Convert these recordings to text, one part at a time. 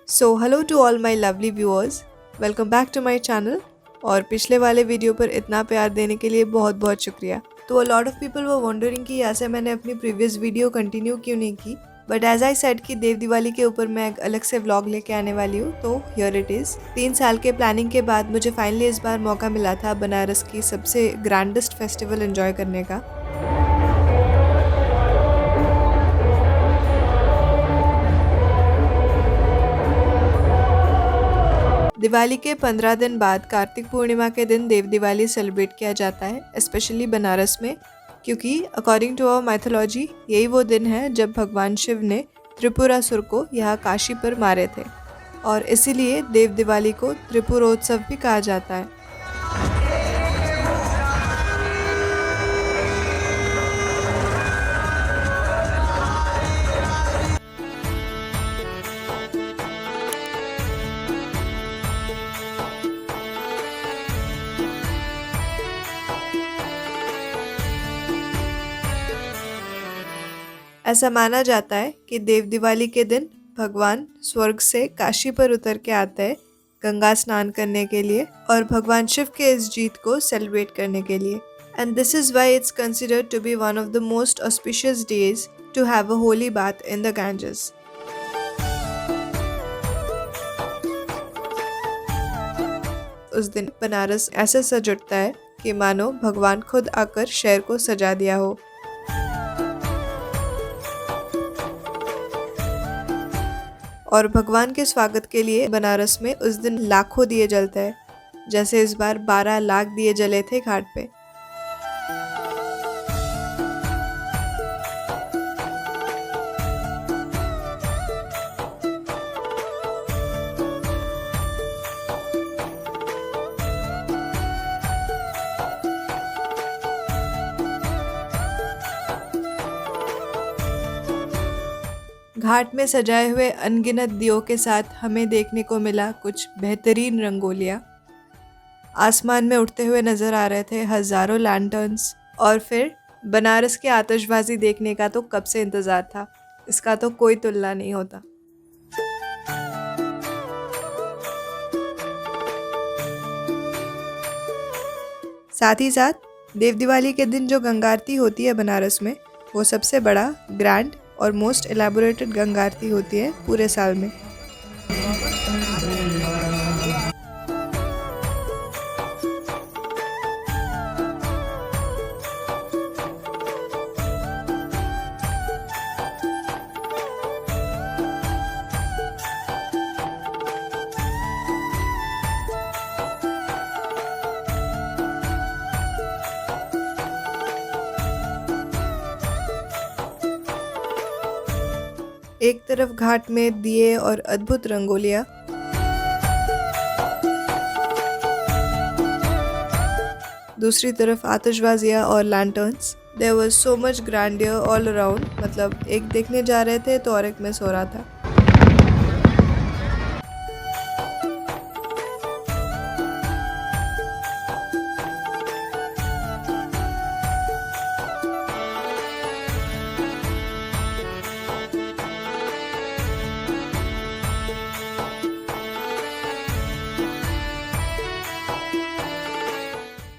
So hello to all my lovely viewers, welcome back to my channel. और पिछले वाले video पर इतना प्यार देने के लिए बहुत बहुत शुक्रिया। तो अ लॉट ऑफ पीपल वो वंडरिंग कि ऐसे मैंने अपनी प्रीवियस वीडियो कंटिन्यू क्यों नहीं की, बट एज आई सेड कि देव दिवाली के ऊपर मैं एक अलग से व्लॉग लेके आने वाली हूँ। तो हियर इट इज़। 3 साल के प्लानिंग के बाद मुझे फाइनली इस बार मौका मिला था बनारस की सबसे ग्रैंडेस्ट फेस्टिवल एंजॉय करने का। दिवाली के 15 दिन बाद कार्तिक पूर्णिमा के दिन देव दिवाली सेलिब्रेट किया जाता है, स्पेशली बनारस में, क्योंकि अकॉर्डिंग टू आवर माइथोलॉजी यही वो दिन है जब भगवान शिव ने त्रिपुरासुर को यहाँ काशी पर मारे थे, और इसीलिए देव दिवाली को त्रिपुरोत्सव भी कहा जाता है। ऐसा माना जाता है कि देव दिवाली के दिन भगवान स्वर्ग से काशी पर उतर के आते हैं गंगा स्नान करने के लिए, और भगवान शिव के इस जीत को सेलिब्रेट करने के लिए। And this is why it's considered to be one of the most auspicious days to have a holy bath in the Ganges. उस दिन बनारस ऐसे सज उठता है कि मानो भगवान खुद आकर शहर को सजा दिया हो। और भगवान के स्वागत के लिए बनारस में उस दिन लाखों दिए जलते हैं, जैसे इस बार 12 लाख दिए जले थे घाट पे। घाट में सजाए हुए अनगिनत दियों के साथ हमें देखने को मिला कुछ बेहतरीन रंगोलियाँ। आसमान में उड़ते हुए नजर आ रहे थे हजारों लैंटर्न्स, और फिर बनारस की आतिशबाजी देखने का तो कब से इंतजार था, इसका तो कोई तुलना नहीं होता। साथ ही साथ देव दिवाली के दिन जो गंगा आरती होती है बनारस में, वो सबसे बड़ा, ग्रैंड और मोस्ट एलैबोरेटेड गंगा आरती होती है पूरे साल में। एक तरफ घाट में दिए और अद्भुत रंगोलियाँ, दूसरी तरफ आतिशबाजियाँ और lanterns. There was so much grandeur all around. मतलब एक देखने जा रहे थे तो और एक मिस हो रहा था।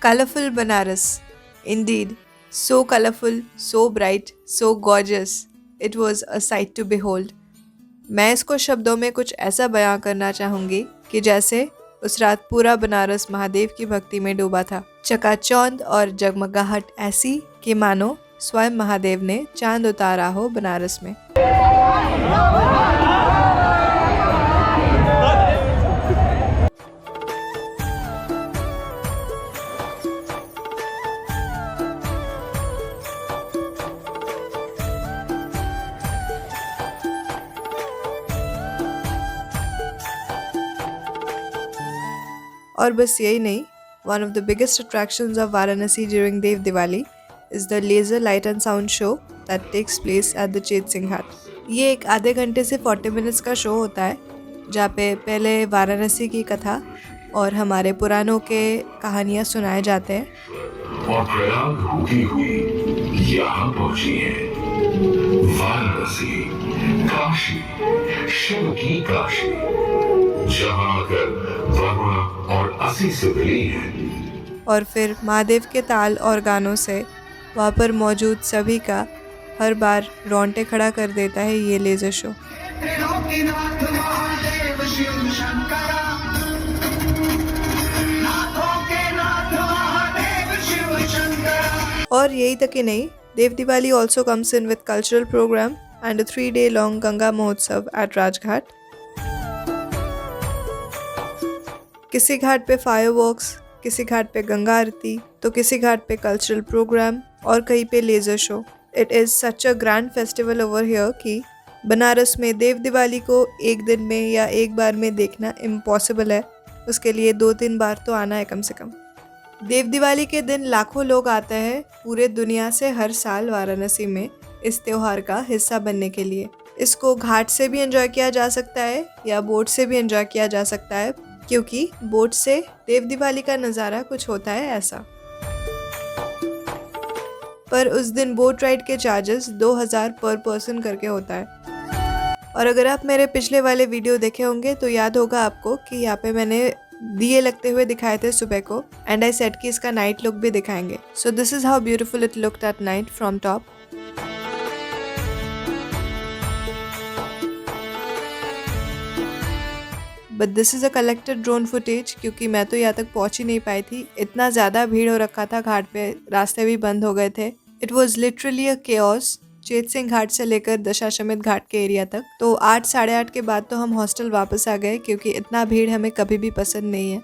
Colorful Banaras. Indeed, so colorful, so bright, so gorgeous. It was a sight to behold. मैं इसको शब्दों में कुछ ऐसा बयां करना चाहूँगी कि जैसे उस रात पूरा बनारस महादेव की भक्ति में डूबा था। चकाचौंध और जगमगाहट ऐसी कि मानो स्वयं महादेव ने चांद उतारा हो बनारस में। और बस यही नहीं, one of the biggest attractions of Varanasi during Dev Diwali is the laser light and sound show that takes place at the Chet Singh घाट। ये एक आधे घंटे से 40 मिनट्स का शो होता है, जहाँ पे पहले वाराणसी की कथा और हमारे पुराणों के कहानियाँ सुनाए जाते हैं। और प्रयाग होती हुई यहाँ पहुंची है वाराणसी, काशी, शिव की काशी, जहाँ आकर वर्मा और असी से मिली है। और फिर महादेव के ताल और गानों से वहाँ पर मौजूद सभी का हर बार रोंगटे खड़ा कर देता है ये लेज़र शो। और यही तक ही नहीं, Dev Diwali also comes in with cultural program and 3-day long Ganga Mahotsav at Rajghat. किसी घाट पे फायरवर्क्स, किसी घाट पे गंगा आरती, तो किसी घाट पे कल्चरल प्रोग्राम और कहीं पे laser show. It is such a grand festival over here कि बनारस में देव दिवाली को एक दिन में या एक बार में देखना इम्पॉसिबल है। उसके लिए 2-3 बार तो आना है कम से कम। देव दिवाली के दिन लाखों लोग आते हैं पूरे दुनिया से हर साल वाराणसी में इस त्योहार का हिस्सा बनने के लिए। इसको घाट से भी एंजॉय किया जा सकता है या बोट से भी एंजॉय किया जा सकता है, क्योंकि बोट से देव दिवाली का नज़ारा कुछ होता है ऐसा। पर उस दिन बोट राइड के चार्जेस 2000 पर पर्सन करके होता है। और अगर आप मेरे पिछले वाले वीडियो देखे होंगे तो याद होगा आपको कि यहाँ पे मैंने दिए लगते हुए दिखाए थे सुबह को, एंड आई सेड कि इसका नाइट लुक भी दिखाएंगे। So this is how beautiful it looked at night from top. But this is a collected drone footage, क्योंकि मैं तो यहाँ तक पहुँच ही नहीं पाई थी। इतना ज़्यादा भीड़ हो रखा था घाट पे, रास्ते भी बंद हो गए थे। It was literally a chaos, चेत सिंह घाट से लेकर दशाश्वमेध घाट के एरिया तक। तो 8 साढ़े 8 के बाद तो हम हॉस्टल वापस आ गए, क्योंकि इतना भीड़ हमें कभी भी पसंद नहीं है।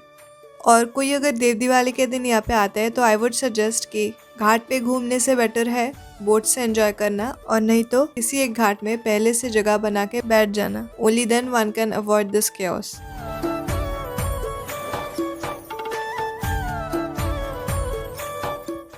और कोई अगर देव दिवाली के दिन यहाँ पे आता है तो आई वुड सजेस्ट कि घाट पे घूमने से बेटर है बोट से एंजॉय करना, और नहीं तो किसी एक घाट में पहले से जगह बना के बैठ जाना। Only then one can avoid this chaos.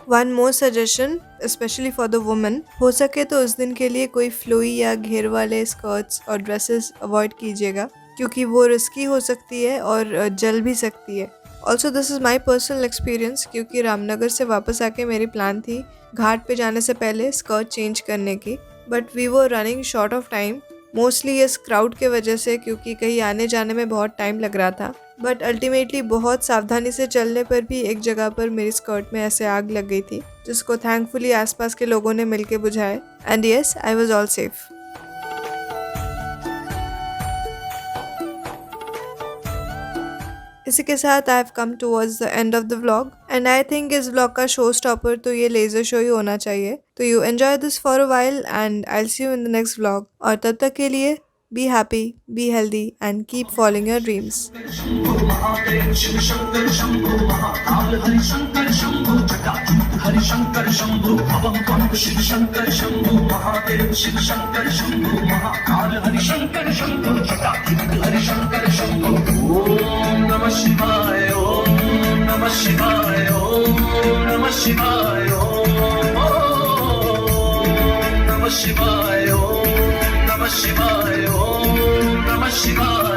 One more suggestion specially for the women, हो सके तो उस दिन के लिए कोई फ्लोई या घेर वाले स्कर्ट्स और ड्रेसेस अवॉइड कीजिएगा, क्योंकि वो रिस्की हो सकती है और जल भी सकती है। Also this is my personal experience, क्योंकि रामनगर से वापस आके मेरी प्लान थी घाट पे जाने से पहले स्कर्ट चेंज करने की, but we were running short of time, mostly इस क्राउड के वजह से, क्योंकि कहीं आने जाने में बहुत टाइम लग रहा था। बट अल्टीमेटली बहुत सावधानी से चलने पर भी एक जगह पर मेरी स्कर्ट में ऐसे आग लग गई थी, जिसको थैंकफुली आसपास के लोगों ने मिलके बुझाए, and yes I was all safe. इसी के साथ I have come towards the end of the vlog, and I think इस व्लॉग का शो स्टॉपर तो ये लेजर शो ही होना चाहिए। तो you enjoy this for a while and I will see you in the next vlog. और तब तक के लिए be happy, be healthy and keep following your dreams. Mahadev Shiv Shankar Shambhu Mahakal Hari Shankar Shambhu जटाजूट Hari Shankar Shambhu भवं त्वं शिव शंकर शंभु महादेव शिव शंकर शंभु महाकाल हरि शंकर शंभु जटाजूट हरि शंकर शंभु। ओम नमः शिवाय, ओम नमः शिवाय, ओम नमः शिवाय, ओम नमः शिवाय, ओम नमः शिवाय, ओम नमः शिवाय।